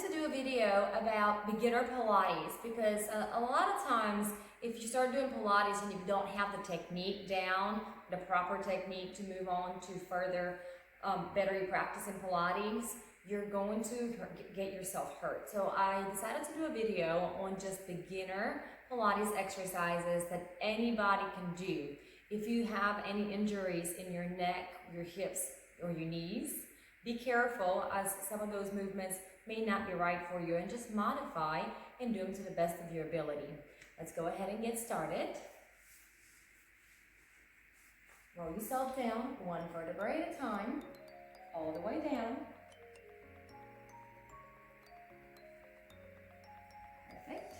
to do a video about beginner Pilates because a lot of times if you start doing Pilates and you don't have the technique down, the proper technique to move on to further better your practice in Pilates, you're going to get yourself hurt. So I decided to do a video on just beginner Pilates exercises that anybody can do. If you have any injuries in your neck, your hips, or your knees, be careful as some of those movements may not be right for you, and just modify and do them to the best of your ability. Let's go ahead and get started. Roll yourself down, one vertebrae at a time, all the way down. Perfect.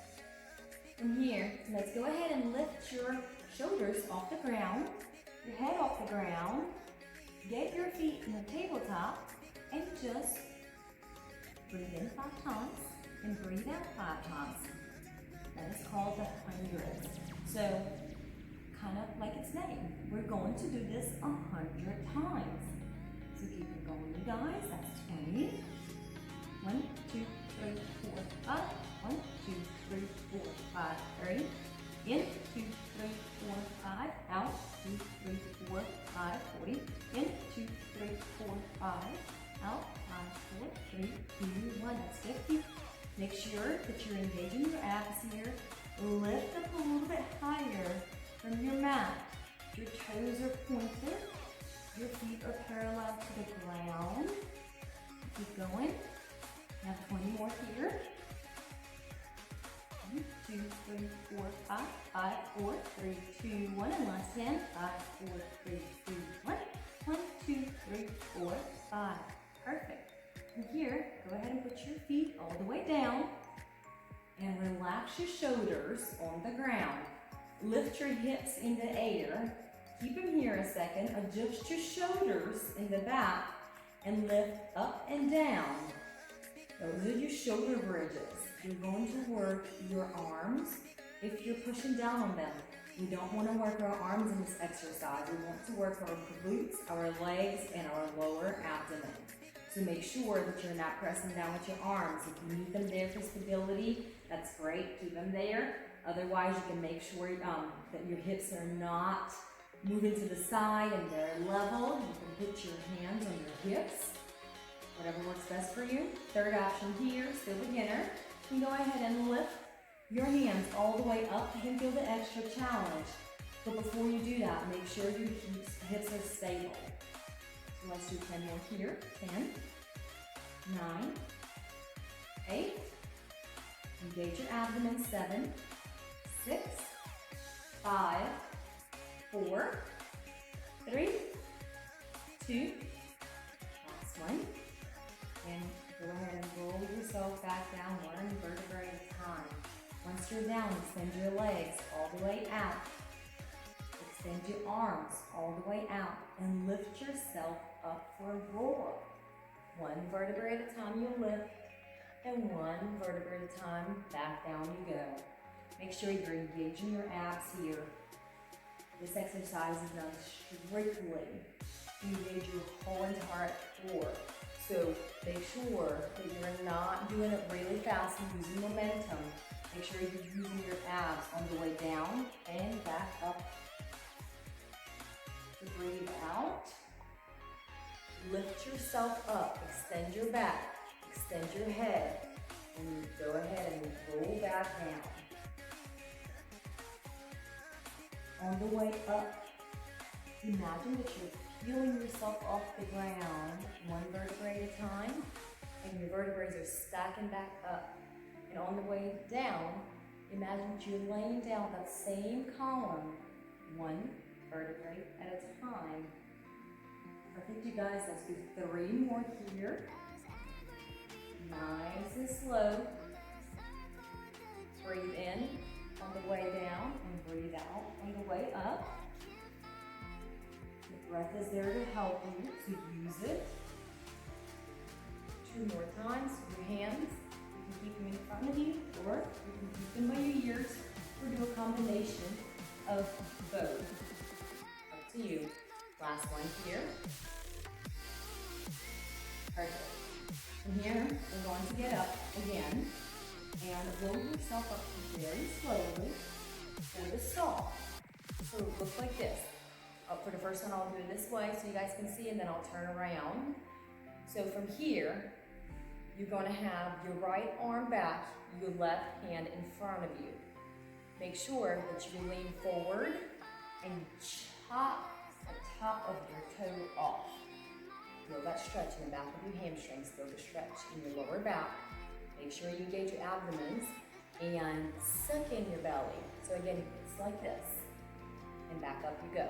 From here, let's go ahead and lift your shoulders off the ground, your head off the ground. Get your feet in the tabletop and just breathe in 5 times and breathe out 5 times. That is called the 100. So, kind of like its name, we're going to do this 100 times. So keep it going, you guys. That's 20. 1, 2, 3, 4, 5. 1, 2, 3, 4, 5. 30. In, 2, 3, 4, 5. Out, 2, 3, 4, 5. 40. In, 2, 3, 4, 5. Out, 5, 4, 3, 2, 1. That's 50. Make sure that you're engaging your abs here. Lift up a little bit higher from your mat. Your toes are pointed. Your feet are parallel to the ground. Keep going. Now 20 more here. 1, 2, 3, 4, 5. 5, 4, 3, 2, 1. And last 10. 5, 4, 3, 2, 1. 1, 2, 3, 4, 5. Perfect. From here, go ahead and put your feet all the way down and relax your shoulders on the ground. Lift your hips in the air. Keep them here a second. Adjust your shoulders in the back and lift up and down. Those are your shoulder bridges. You're going to work your arms if you're pushing down on them. We don't want to work our arms in this exercise. We want to work our glutes, our legs, and our lower abdomen. So make sure that you're not pressing down with your arms. If you need them there for stability, that's great. Keep them there. Otherwise, you can make sure that your hips are not moving to the side and they're level. You can put your hands on your hips, whatever works best for you. Third option here, still beginner. You can go ahead and lift your hands all the way up. You can feel the extra challenge. But before you do that, make sure your hips are stable. So let's do 10 more here. 10, 9, 8. Engage your abdomen. 7, 6, 5, 4, 3, 2, last one. And go ahead and roll yourself back down 1 vertebrae at a time. Once you're down, extend your legs all the way out. Extend your arms all the way out and lift yourself up for a roar. 1 vertebrae at a time you'll lift, and 1 vertebrae at a time, back down you go. Make sure you're engaging your abs here. This exercise is done strictly to engage your whole entire core. So make sure that you're not doing it really fast and using momentum. Make sure you're using your abs on the way down and back up. So breathe out. Lift yourself up. Extend your back. Extend your head. And go ahead and roll back down. On the way up, imagine that you're peeling yourself off the ground 1 vertebrae at a time, and your vertebrae are stacking back up. And on the way down, imagine that you're laying down that same column 1 vertebrae at a time. Perfect, you guys. Let's do 3 more here. Nice and slow. Breathe in on the way down and breathe out on the way up. The breath is there to help you, so use it. 2 more times. Your hands, you can keep them in front of you, or you can keep them by your ears, or do a combination of both. Up to you. Last one here. Perfect. From here, we're going to get up again and roll yourself up very slowly for the stall. So it looks like this. For the first one, I'll do it this way so you guys can see, and then I'll turn around. So from here, you're going to have your right arm back, your left hand in front of you. Make sure that you lean forward and chop the top of your toe off. Feel that stretch in the back of your hamstrings. Feel the stretch in your lower back. Make sure you engage your abdomens and suck in your belly. So again, it's like this. And back up you go.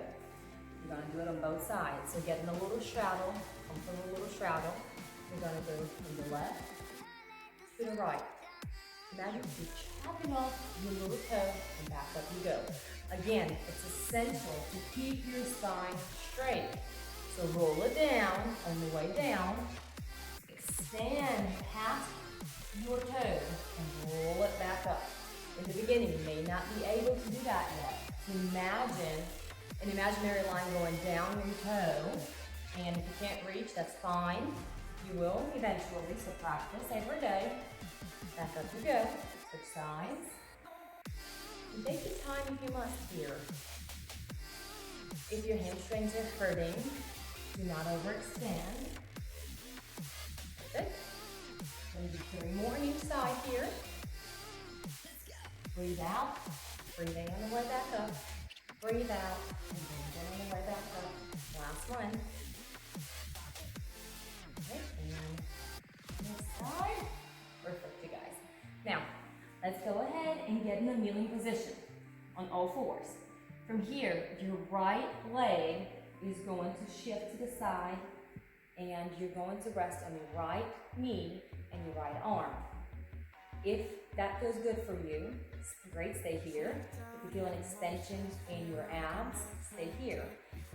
You're going to do it on both sides. So get in a little straddle, come from a little straddle. You're going to go from the left to the right. Imagine you're chopping off your little toe and back up you go. Again, it's essential to keep your spine straight. So roll it down on the way down. Extend past your toe and roll it back up. In the beginning, you may not be able to do that yet. Imagine an imaginary line going down your toe, and if you can't reach, that's fine. You will eventually, so practice every day. Back up you go, switch sides. And take your time if you must here. If your hamstrings are hurting, do not overextend. Perfect. Then do 3 more on each side here. Breathe out, breathe in on the way back up. Breathe out, and breathe in on the way back up. Last one. Okay, and this side. Perfect, you guys. Now, let's go ahead and get in the kneeling position on all fours. From here, your right leg is going to shift to the side, and you're going to rest on your right knee and your right arm. If that feels good for you, great, stay here. If you feel an extension in your abs, stay here.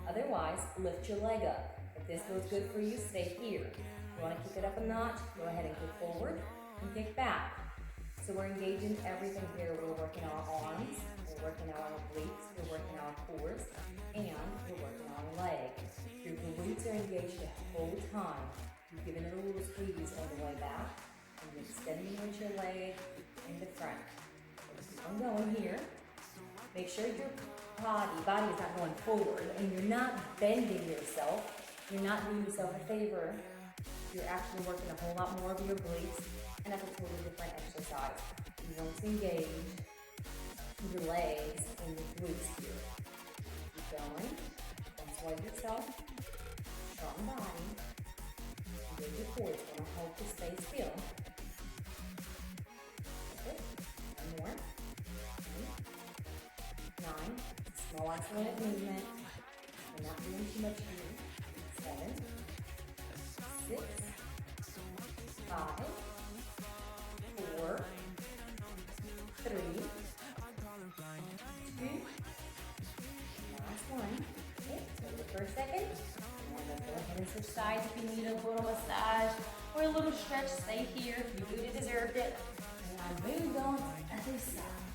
Otherwise, lift your leg up. If this feels good for you, stay here. If you want to kick it up a notch, go ahead and kick forward and kick back. So we're engaging everything here. We're working our arms, we're working our obliques, we're working our cores, and we're working our legs. Your glutes are engaged the whole time. You're giving it a little squeeze on the way back, and you're extending with your leg in the front. So keep on going here. Make sure your body is not going forward, and you're not bending yourself. You're not doing yourself a favor. You're actually working a whole lot more of your obliques, and that's a totally different exercise. You want to engage your legs and your glutes here. Keep going. Don't sway yourself. Strong body. Engage your core. It's going to help you stay still. Okay. 1 more. 8, 9. Small isolated movement. We're not doing too much here. 7, 6, 5, 4, 3, 2, last one. Okay, hold it for a second. And let's go ahead and switch sides if you need a little massage or a little stretch. Stay here if you really deserved it. And I moved on to the other side.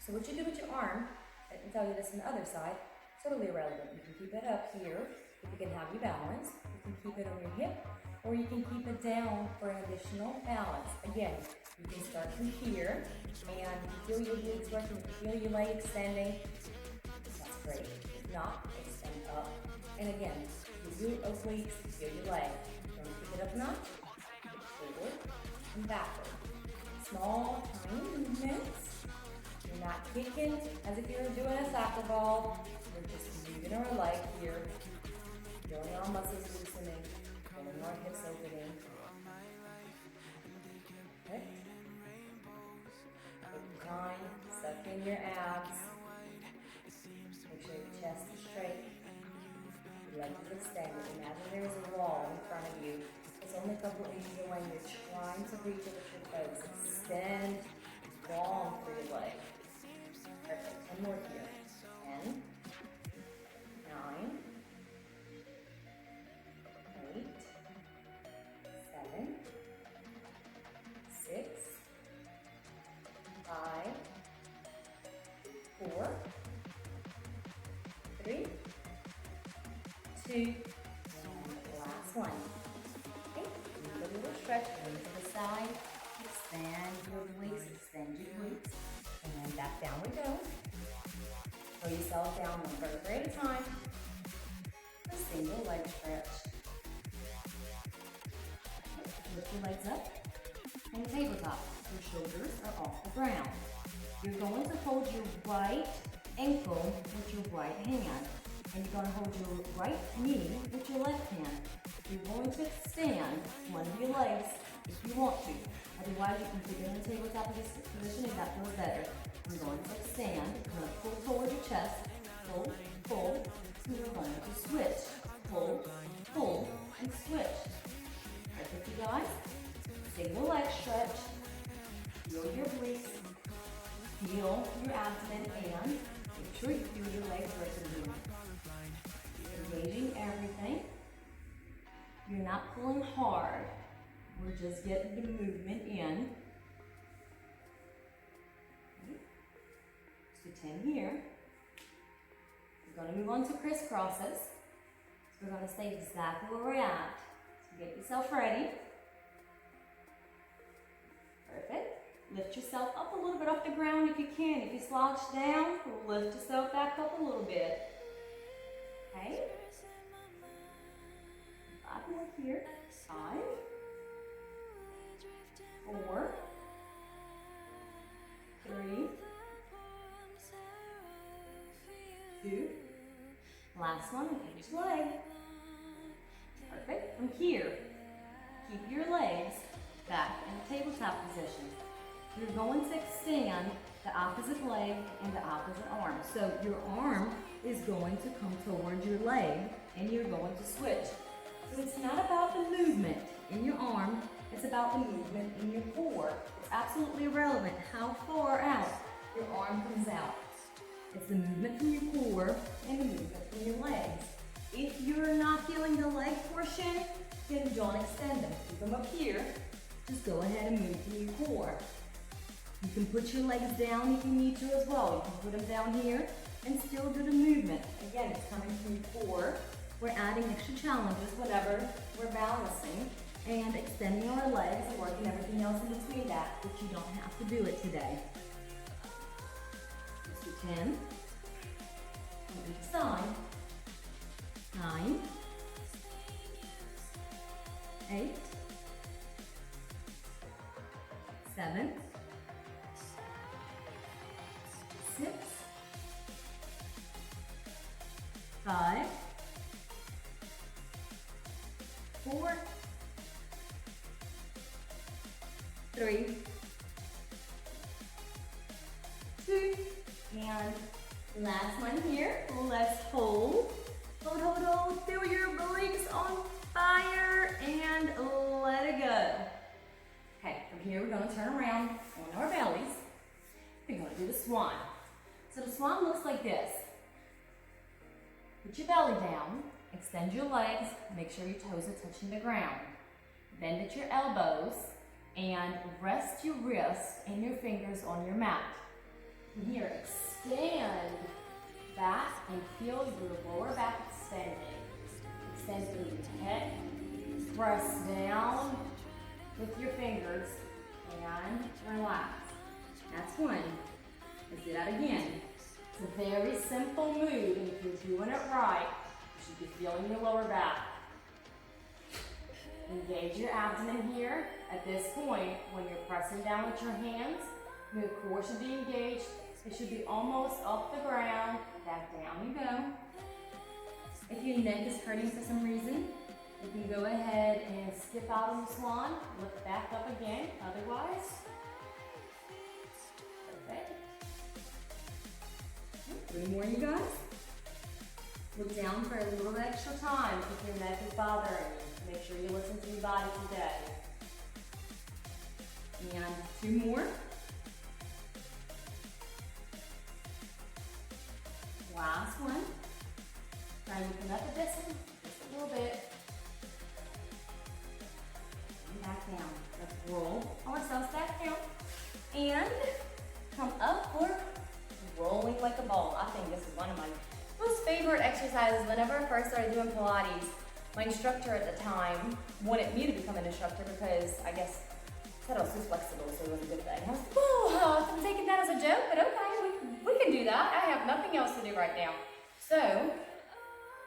So what you do with your arm, I can tell you this on the other side, totally irrelevant. You can keep it up here if you can have your balance. You can keep it on your hip, or you can keep it down for an additional balance. Again, you can start from here, and feel your glutes working, feel your leg extending. That's great. If not, extend up. And again, you do obliques, feel your leg. Then pick it up a notch, forward and backward. Small, tiny movements. You're not kicking as if you were doing a soccer ball. We're just moving our leg here, feeling our muscles loosening, feeling our hips opening. Okay. Take your time, suck in your abs. Make sure your chest is straight. Your legs are extended. Imagine there is a wall in front of you. It's only a couple inches away. You're trying to reach it with your toes. Extend long through your leg. Perfect. 1 more here. 10, 9, 8, 7, 6, 5, 4, 3, 2, and last one. Okay, do a stretch, lean to the side, expand your obliques, extend your glutes, and back down we go. Throw yourself down one vertebra at a time. A single leg stretch. Lift your legs up and tabletop. Your shoulders are off the ground. You're going to hold your right ankle with your right hand, and you're going to hold your right knee with your left hand. You're going to extend one of your legs if you want to. Otherwise, you can put it in the tabletop position if that feels better. We're going to extend. We're going to pull towards your chest. Pull, pull. So we're going to switch. Pull, pull, and switch. Perfect, you guys. Single leg stretch. Feel your obliques. Feel your abdomen, and make sure you feel your legs versus you. Engaging everything. You're not pulling hard. We're just getting the movement in. Okay. So 10 here. We're going to move on to crisscrosses. So we're going to stay exactly where we're at. So get yourself ready. Perfect. Lift yourself up a little bit off the ground if you can. If you slouch down, lift yourself back up a little bit. Okay? 5 more here. 5, 4, 3, 2. Last one, each leg. Perfect. From here, keep your legs back in the tabletop position. You're going to extend the opposite leg and the opposite arm. So your arm is going to come towards your leg, and you're going to switch. So it's not about the movement in your arm, it's about the movement in your core. It's absolutely irrelevant how far out your arm comes out. It's the movement from your core and the movement from your legs. If you're not feeling the leg portion, then don't extend them. Keep them up here. Just go ahead and move from your core. You can put your legs down if you need to as well. You can put them down here and still do the movement. Again, it's coming from your core. We're adding extra challenges whenever we're balancing and extending our legs and working everything else in between that, but you don't have to do it today. Let's do 10 on each side. 9, 8, 7, 6, 5, 4, 3, 2, and last one here. Let's hold. Hold, hold, hold. Feel your obliques on fire and let it go. Okay, from here we're going to turn around on our bellies. We're going to do the swan. So the swan looks like this. Put your belly down, extend your legs, make sure your toes are touching the ground. Bend at your elbows and rest your wrists and your fingers on your mat. From here, extend back and feel your lower back extending. Extend through your head, press down with your fingers and relax. That's one. Let's do that again. It's a very simple move, and if you're doing it right, you should be feeling your lower back. Engage your abdomen here. At this point, when you're pressing down with your hands, your core should be engaged. It should be almost off the ground. Back down you go. If your neck is hurting for some reason, you can go ahead and skip out on the swan, lift back up again. Otherwise, perfect. 3 more, you guys. Look down for a little extra time if your neck is bothering you. Make sure you listen to your body today. And 2 more. Last one. Try and open up a distance, just a little bit. And back down. Let's roll ourselves back down. And come up for rolling like a ball. I think this is one of my most favorite exercises. Whenever I first started doing Pilates, My instructor at the time wanted me to become an instructor because I guess said I was too flexible, so it was a good thing. I was like, oh, I'm taking that as a joke, but okay, we can do that. I have nothing else to do right now. So,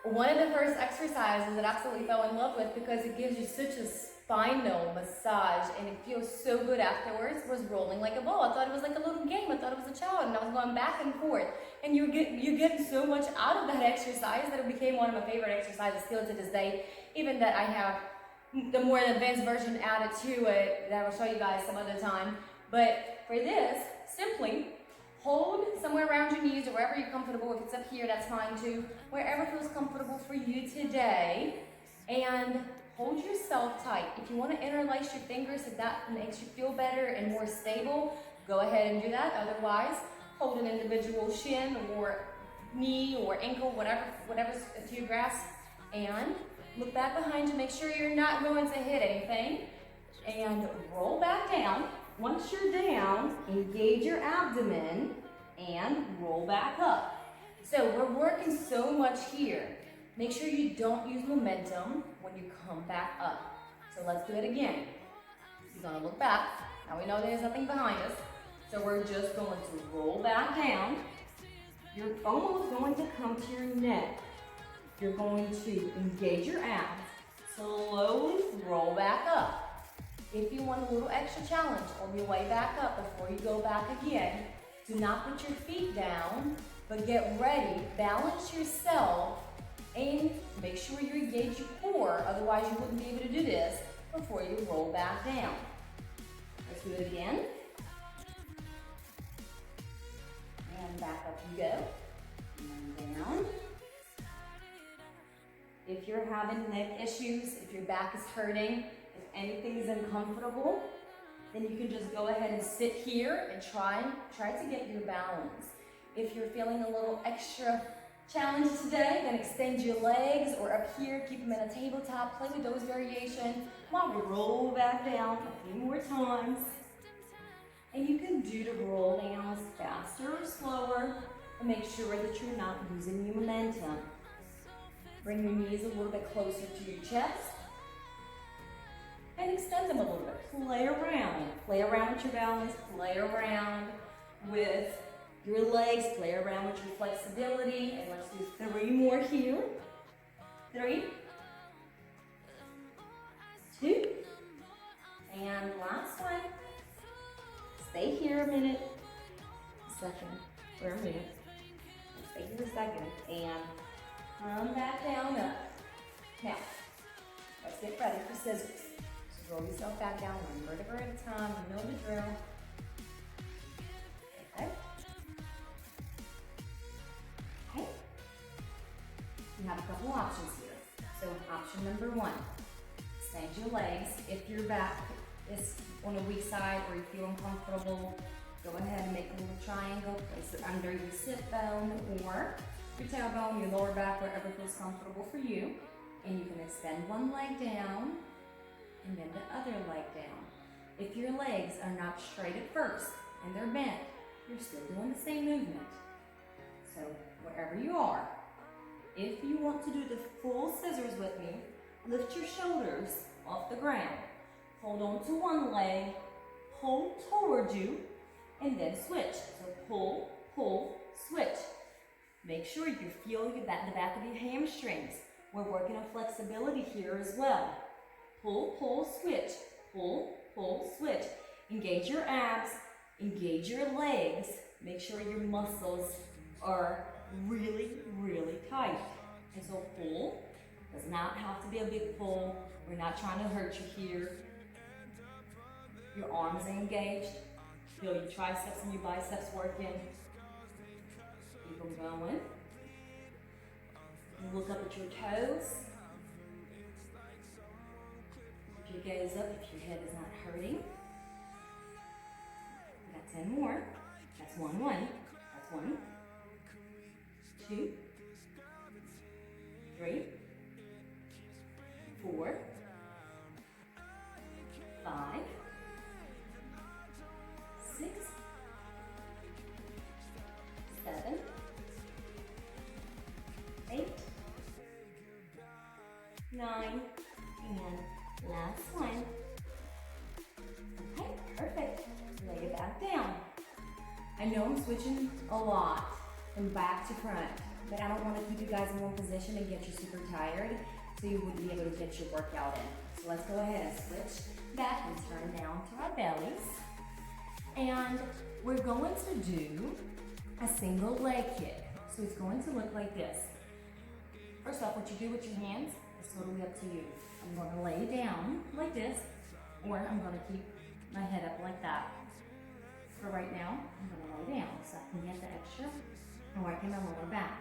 one of the first exercises that I absolutely fell in love with because it gives you such a spinal massage and it feels so good afterwards was rolling like a ball. I thought it was like a little game. I thought it was a child and I was going back and forth. And you're getting so much out of that exercise that it became one of my favorite exercises still to this day. Even that I have the more advanced version added to it that I will show you guys some other time. But for this, simply hold somewhere around your knees or wherever you're comfortable. If it's up here, that's fine too. Wherever feels comfortable for you today. And hold yourself tight. If you want to interlace your fingers if that makes you feel better and more stable, go ahead and do that. Otherwise, hold an individual shin or knee or ankle, whatever's to your grasp. And look back behind you. Make sure you're not going to hit anything. And roll back down. Once you're down, engage your abdomen and roll back up. So we're working so much here. Make sure you don't use momentum when you come back up. So let's do it again. You're gonna look back. Now we know there's nothing behind us. So we're just going to roll back down. You're almost going to come to your neck. You're going to engage your abs. Slowly roll back up. If you want a little extra challenge on your way back up before you go back again, do not put your feet down, but get ready, balance yourself, and make sure you engage your core, otherwise you wouldn't be able to do this before you roll back down. Let's do it again. And back up you go. And down. If you're having neck issues, if your back is hurting, if anything's uncomfortable, then you can just go ahead and sit here and try to get your balance. If you're feeling a little extra challenge today, then extend your legs or up here, keep them in a tabletop, play with those variations while we roll back down a few more times. And you can do the roll downs faster or slower, and make sure that you're not losing your momentum. Bring your knees a little bit closer to your chest and extend them a little bit. Play around with your balance, play around with your legs, play around with your flexibility, and let's do 3 more here. 3, 2, and last one. Stay here a minute, for a minute. Stay here a second, and come back down up. Now, let's get ready for scissors. So roll yourself back down 1 vertebra at a time. You know the drill. Okay. Okay. You have a couple options here. So option number 1, extend your legs. If your back is on a weak side or you feel uncomfortable, go ahead and make a little triangle. Place it under your sit bone or your tailbone, your lower back, wherever feels comfortable for you. And you can extend one leg down and then the other leg down. If your legs are not straight at first and they're bent, you're still doing the same movement. So wherever you are, if you want to do the full scissors with me, lift your shoulders off the ground. Hold on to one leg, pull towards you, and then switch. So pull, pull, switch. Make sure you feel the back of your hamstrings. We're working on flexibility here as well. Pull, pull, switch. Pull, pull, switch. Engage your abs, engage your legs. Make sure your muscles are really, really tight. And so pull does not have to be a big pull. We're not trying to hurt you here. Your arms are engaged. Feel your triceps and your biceps working. Keep them going. And look up at your toes. Keep your gaze up if your head is not hurting. We got 10 more. That's 1, 1. That's 1, 2, 3, 4, 5, 6, 7, 8, 9, and last one. Okay, perfect. Lay it back down. I know I'm switching a lot from back to front, but I don't want to keep you guys in one position and get you super tired, so you wouldn't be able to get your workout in. So let's go ahead and switch back and turn down to our bellies. And we're going to do a single leg kick. So it's going to look like this. First off, what you do with your hands is totally up to you. I'm going to lay down like this, or I'm going to keep my head up like that. For right now, I'm going to lay down so I can get the extra and working my lower back.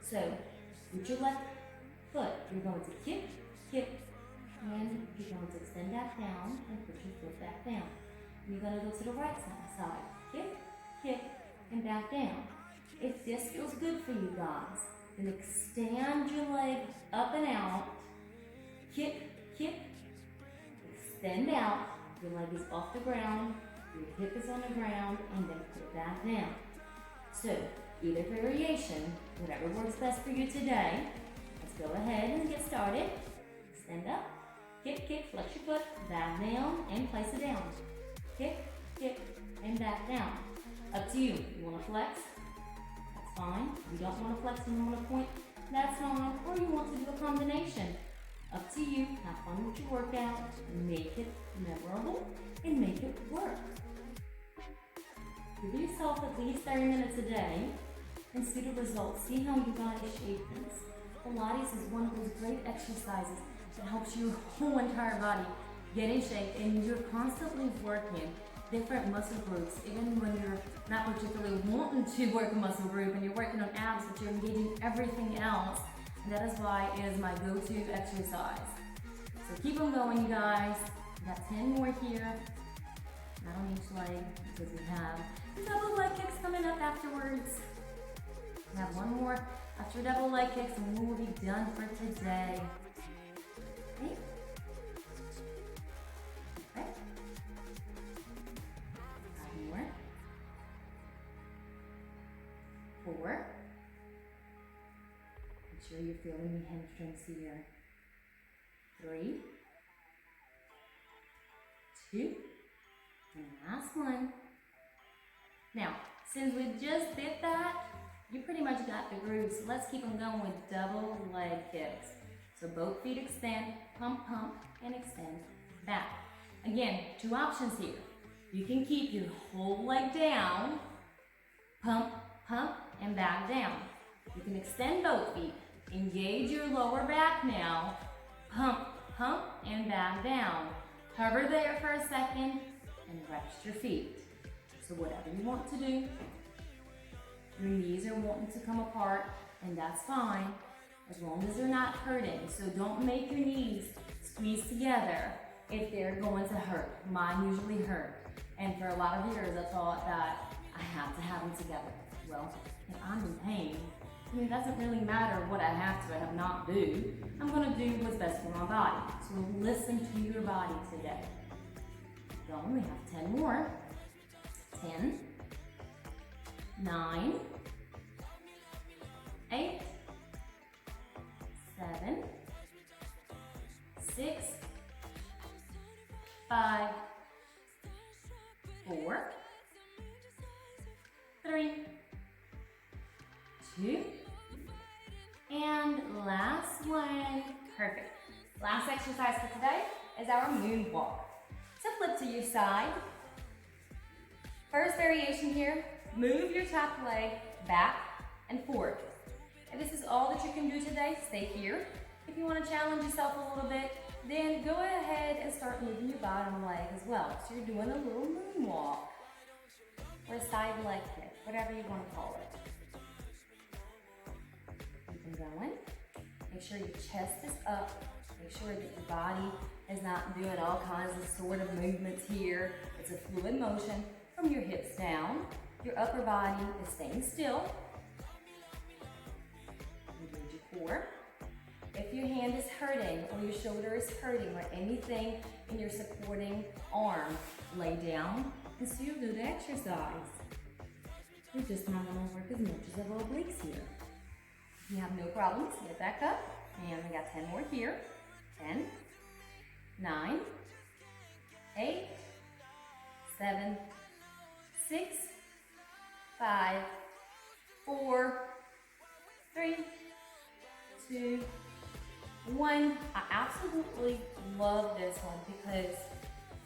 So with your left foot, you're going to kick, kick, and you're going to extend that down and put your foot back down. You're going to go to the right side. Kick, kick, and back down. If this feels good for you guys, then extend your leg up and out. Kick, kick, extend out. Your leg is off the ground, your hip is on the ground, and then put it back down. So, either variation, whatever works best for you today. Let's go ahead and get started. Stand up, kick, kick, flex your foot, back down, and place it down. Kick, kick, and back down. Up to you. You want to flex? That's fine. If you don't want to flex and you want to point, that's fine. Or you want to do a combination. Up to you. Have fun with your workout. Make it memorable and make it work. Give yourself at least 30 minutes a day and see the results. See how your body shapes. Pilates is one of those great exercises that helps your whole entire body get in shape, and you're constantly working different muscle groups, even when you're not particularly wanting to work a muscle group and you're working on abs, but you're engaging everything else. And that is why it is my go-to exercise. So keep on going, you guys. We got 10 more here. Not on each leg, because we have double leg kicks coming up afterwards. We have one more after double leg kicks, and we will be done for today. Okay. Okay. 5 more. 4. Make sure you're feeling your hamstrings here. 3. 2. And last one. Now, since we just did that, you pretty much got the groove. So let's keep on going with double leg kicks. So both feet extend, pump, pump, and extend back. Again, 2 options here. You can keep your whole leg down, pump, pump, and back down. You can extend both feet. Engage your lower back now. Pump, pump, and back down. Hover there for a second and rest your feet. So whatever you want to do, your knees are wanting to come apart, and that's fine, as long as they're not hurting. So don't make your knees squeeze together if they're going to hurt. Mine usually hurt. And for a lot of years, I thought that I have to have them together. Well, if I'm in pain, I mean, it doesn't really matter what I have to have not do. I'm gonna do what's best for my body. So listen to your body today. Going, we have 10 more. 10, 9, 8, 7, 6, 5, 4, 3, 2, and last one. Perfect. Last exercise for today is our moonwalk. So flip to your side. First variation here, move your top leg back and forward. If this is all that you can do today, stay here. If you want to challenge yourself a little bit, then go ahead and start moving your bottom leg as well. So you're doing a little moonwalk or a side leg kick, whatever you want to call it. Keep them going. Make sure your chest is up. Make sure that your body is not doing all kinds of sort of movements here. It's a fluid motion. From your hips down, your upper body is staying still. Engage your core. If your hand is hurting or your shoulder is hurting or anything in your supporting arm, lay down and so you'll do the exercise. We're just not going to work as much as our obliques here. If you have no problems, get back up. And we got 10 more here. 10, 9, 8, 7, 6, 5, 4, 3, 2, 1. I absolutely love this one because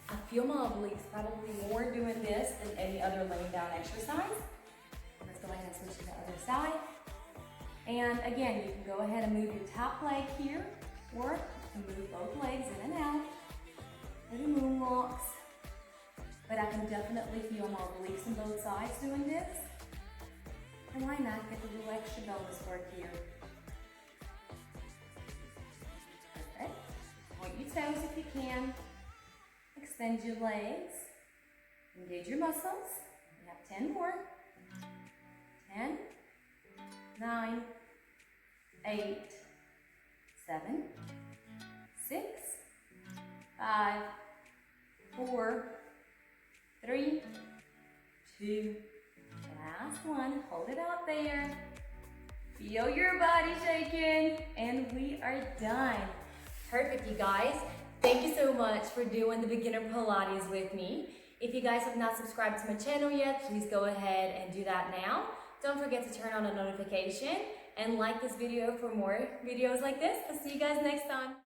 I feel my obliques probably more doing this than any other laying down exercise. Let's go ahead and switch to the other side. And again, you can go ahead and move your top leg here, or you can move both legs in and out. Little moonwalks. But I can definitely feel my obliques on both sides doing this. And why not get a little extra bonus work here? Perfect. Point your toes if you can. Extend your legs. Engage your muscles. You have 10 more. 10, 9, 8, 7, 6, 5, 4, 3, 2, last one. Hold it out there. Feel your body shaking, and we are done. Perfect, you guys. Thank you so much for doing the beginner Pilates with me. If you guys have not subscribed to my channel yet, please go ahead and do that now. Don't forget to turn on a notification and like this video for more videos like this. I'll see you guys next time.